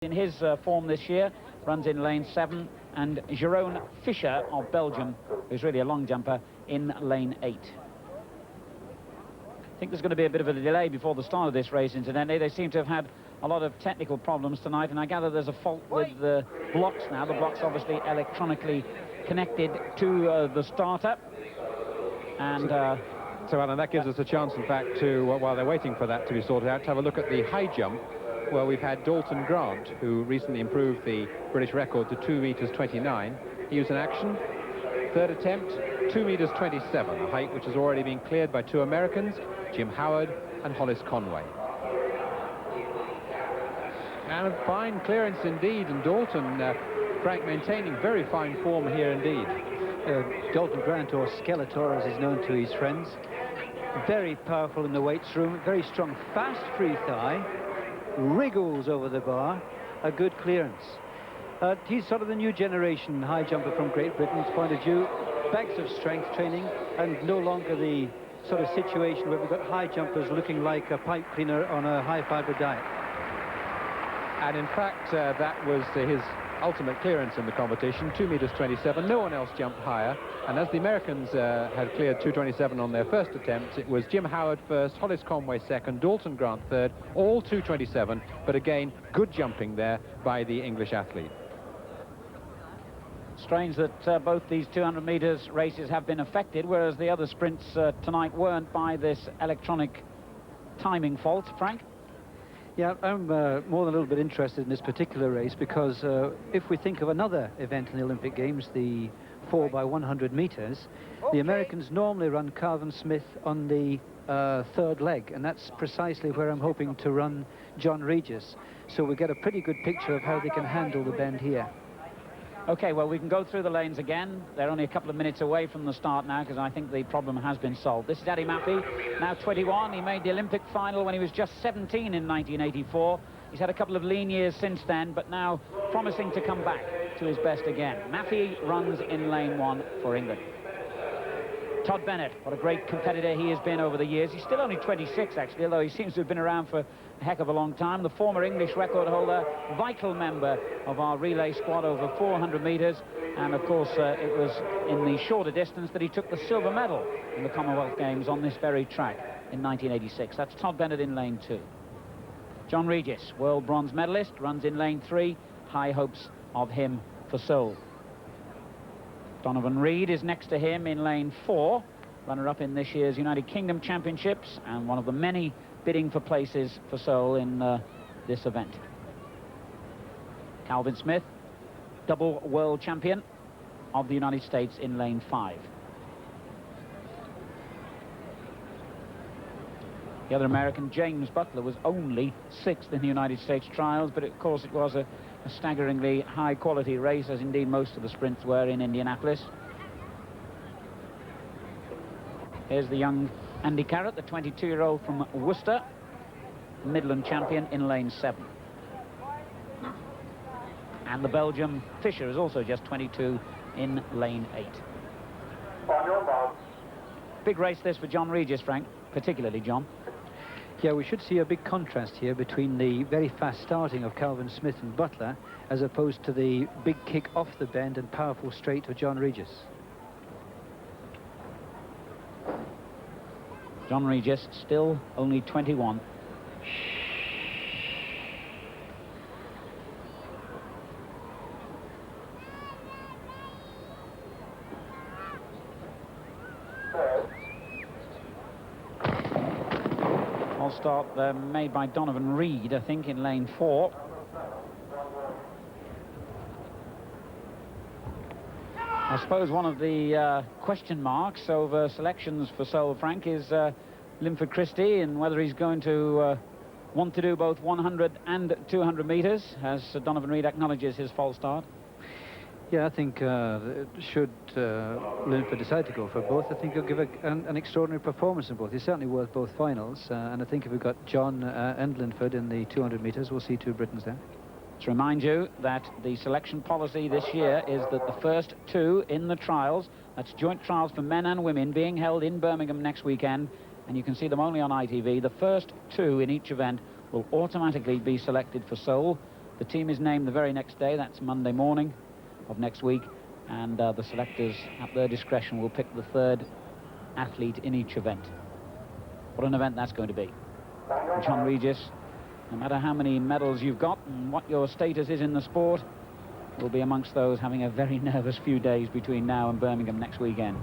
In his form this year, runs in lane 7, and Jeroen Fischer of Belgium, who's really a long jumper, in lane 8. I think there's going to be a bit of a delay before the start of this race, incidentally. They seem to have had a lot of technical problems tonight, and I gather there's a fault with the blocks now. The blocks obviously electronically connected to the starter. And so Alan, that gives us a chance, in fact, to, while they're waiting for that to be sorted out, to have a look at the high jump, where we've had Dalton Grant, who recently improved the British record to 2 meters 29. He was in action. Third attempt, 2 meters 27, a height which has already been cleared by 2 Americans, Jim Howard and Hollis Conway. And a fine clearance indeed, and Dalton, Frank, maintaining very fine form here indeed. Dalton Grant, or Skeletor as he's known to his friends, very powerful in the weights room, very strong, fast free thigh, wriggles over the bar, a good clearance. He's sort of the new generation high jumper from Great Britain's point of view, bags of strength training, and no longer the sort of situation where we've got high jumpers looking like a pipe cleaner on a high fibre diet. And in fact, that was his ultimate clearance in the competition, 2 meters 27. No one else jumped higher, and as the Americans had cleared 2:27 on their first attempts, it was Jim Howard first, Hollis Conway second, Dalton Grant third, all 2:27, but again, good jumping there by the English athlete. Strange that both these 200 meters races have been affected, whereas the other sprints tonight weren't, by this electronic timing fault. Frank? Yeah, I'm more than a little bit interested in this particular race because if we think of another event in the Olympic Games, the 4x100 meters, the Americans normally run Calvin Smith on the third leg, and that's precisely where I'm hoping to run John Regis. So we get a pretty good picture of how they can handle the bend here. Okay, well, we can go through the lanes again. They're only a couple of minutes away from the start now, because I think the problem has been solved. This is Eddie Maffey, now 21. He made the Olympic final when he was just 17 in 1984. He's had a couple of lean years since then, but now promising to come back to his best again. Maffey runs in lane 1 for England. Todd Bennett, what a great competitor he has been over the years. He's still only 26, actually, although he seems to have been around for a heck of a long time. The former English record holder, vital member of our relay squad over 400 meters. And, of course, it was in the shorter distance that he took the silver medal in the Commonwealth Games on this very track in 1986. That's Todd Bennett in lane 2. John Regis, world bronze medalist, runs in lane 3. High hopes of him for Seoul. Donovan Reid is next to him in lane 4, runner-up in this year's United Kingdom Championships, and one of the many bidding for places for Seoul in this event. Calvin Smith, double world champion of the United States, in lane 5. The other American, James Butler, was only 6th in the United States trials, but of course it was a staggeringly high-quality race, as indeed most of the sprints were in Indianapolis. Here's the young Andy Carrott, the 22-year-old from Worcester, Midland champion, in lane 7. And the Belgian Fischer is also just 22 in lane 8. Big race this for John Regis, Frank, particularly John. Yeah, we should see a big contrast here between the very fast starting of Calvin Smith and Butler as opposed to the big kick off the bend and powerful straight of John Regis. John Regis, still only 21. Start made by Donovan Reid, I think, in lane 4. I suppose one of the question marks over selections for Seoul, Frank, is Linford Christie, and whether he's going to want to do both 100 and 200 meters, as Donovan Reid acknowledges his false start. Yeah, I think should Linford decide to go for both, I think he'll give an extraordinary performance in both. He's certainly worth both finals, and I think if we've got John and Linford in the 200 meters, we'll see 2 Britons there. To remind you that the selection policy this year is that the first 2 in the trials, that's joint trials for men and women, being held in Birmingham next weekend, and you can see them only on ITV, the first 2 in each event will automatically be selected for Seoul. The team is named the very next day. That's Monday morning of next week, and the selectors, at their discretion, will pick the third athlete in each event. What an event that's going to be. John Regis, no matter how many medals you've got and what your status is in the sport, will be amongst those having a very nervous few days between now and Birmingham next weekend.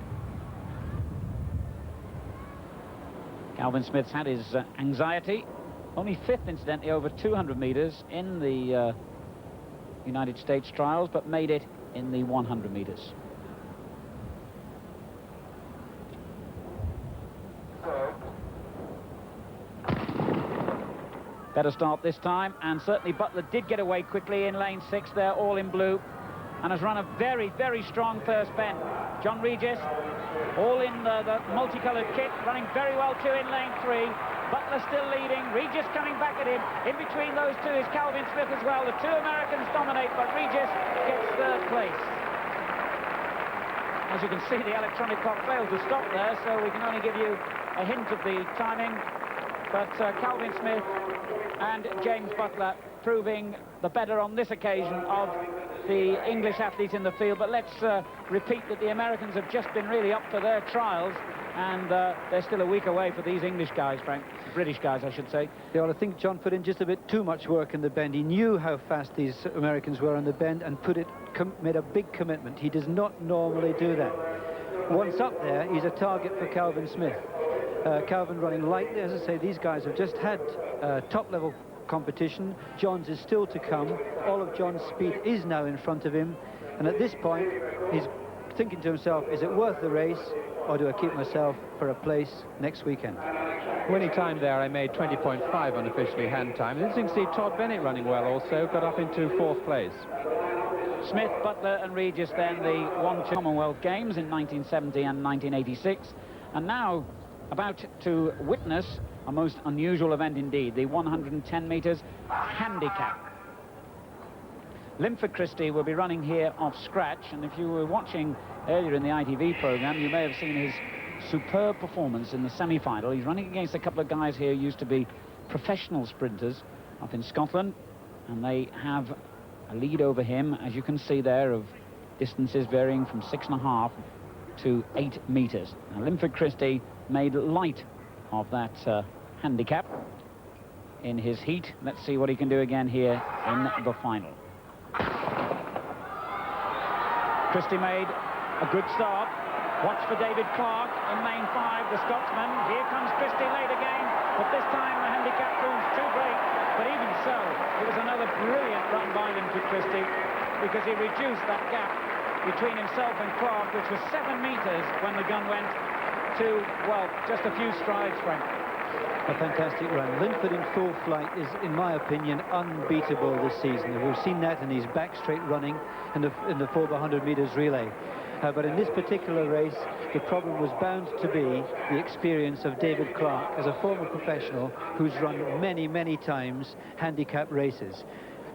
Calvin Smith's had his anxiety. Only 5th, incidentally, over 200 meters in the United States trials, but made it in the 100 meters. Better start this time, and certainly Butler did get away quickly in lane 6 there, all in blue, and has run a very, very strong first bend. John Regis, all in the multicolored kit, running very well too in lane 3. Butler still leading, Regis coming back at him. In between those two is Calvin Smith as well. The two Americans dominate, but Regis gets 3rd place. As you can see, the electronic clock failed to stop there, so we can only give you a hint of the timing. But Calvin Smith and James Butler proving the better on this occasion of the English athletes in the field. But let's repeat that the Americans have just been really up for their trials, and they're still a week away for these English guys, Frank. British guys, I should say. Yeah, well, I think John put in just a bit too much work in the bend. He knew how fast these Americans were on the bend and made a big commitment. He does not normally do that. Once up there, he's a target for Calvin Smith. Calvin running lightly. As I say, these guys have just had top-level competition. John's is still to come. All of John's speed is now in front of him, and at this point he's thinking to himself, is it worth the race, or do I keep myself for a place next weekend? Winning time there, I made 20.5 unofficially hand time. Interesting to see Todd Bennett running well also, got up into 4th place. Smith, Butler and Regis then the 1-2 Commonwealth Games in 1970 and 1986, and now about to witness a most unusual event indeed, the 110 meters handicap. Linford Christie will be running here off scratch, and if you were watching earlier in the ITV program, you may have seen his superb performance in the semi-final. He's running against a couple of guys here who used to be professional sprinters up in Scotland, and they have a lead over him, as you can see there, of distances varying from 6.5 to 8 meters. Now, Linford Christie made light of that handicap in his heat. Let's see what he can do again here in the final. Christie made a good start. Watch for David Clark in lane 5, the Scotsman. Here comes Christie late again, but this time the handicap proves too great. But even so, it was another brilliant run by Linford Christie, because he reduced that gap between himself and Clark, which was 7 meters when the gun went, to, well, just a few strides, Frank. A fantastic run. Linford in full flight is, in my opinion, unbeatable this season. We've seen that in his back straight running in the 4x100 meters relay. But in this particular race, the problem was bound to be the experience of David Clark as a former professional who's run many, many times handicap races.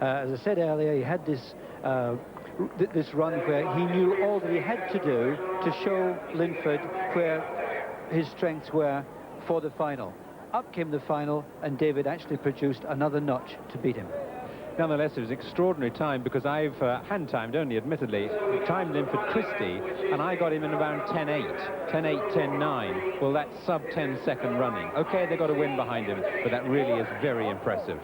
As I said earlier, he had this run where he knew all that he had to do to show Linford where his strengths were for the final. Up came the final, and David actually produced another notch to beat him. Nonetheless, it was extraordinary time, because I've hand-timed, only admittedly, timed Linford Christie, and I got him in around 10.8, 10.8, 10.9. Well, that's sub-10 second running. Okay, they got a win behind him, but that really is very impressive.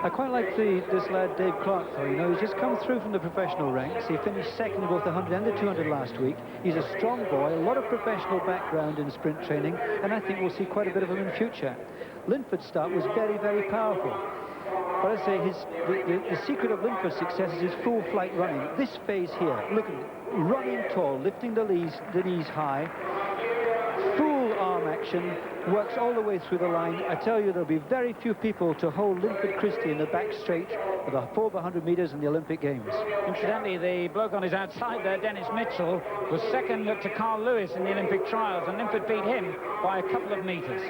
I quite like this lad Dave Clark, though. You know, he's just come through from the professional ranks. He finished second in both the 100 and the 200 last week. He's a strong boy, a lot of professional background in sprint training, and I think we'll see quite a bit of him in future. Linford's start was very, very powerful. But I say the secret of Linford's success is his full flight running. This phase here, look at it, running tall, lifting the knees high, full arm action, works all the way through the line. I tell you, there'll be very few people to hold Linford Christie in the back straight of the 4x100 meters in the Olympic Games. Incidentally, the bloke on his outside there, Dennis Mitchell, was second to Carl Lewis in the Olympic trials, and Linford beat him by a couple of meters.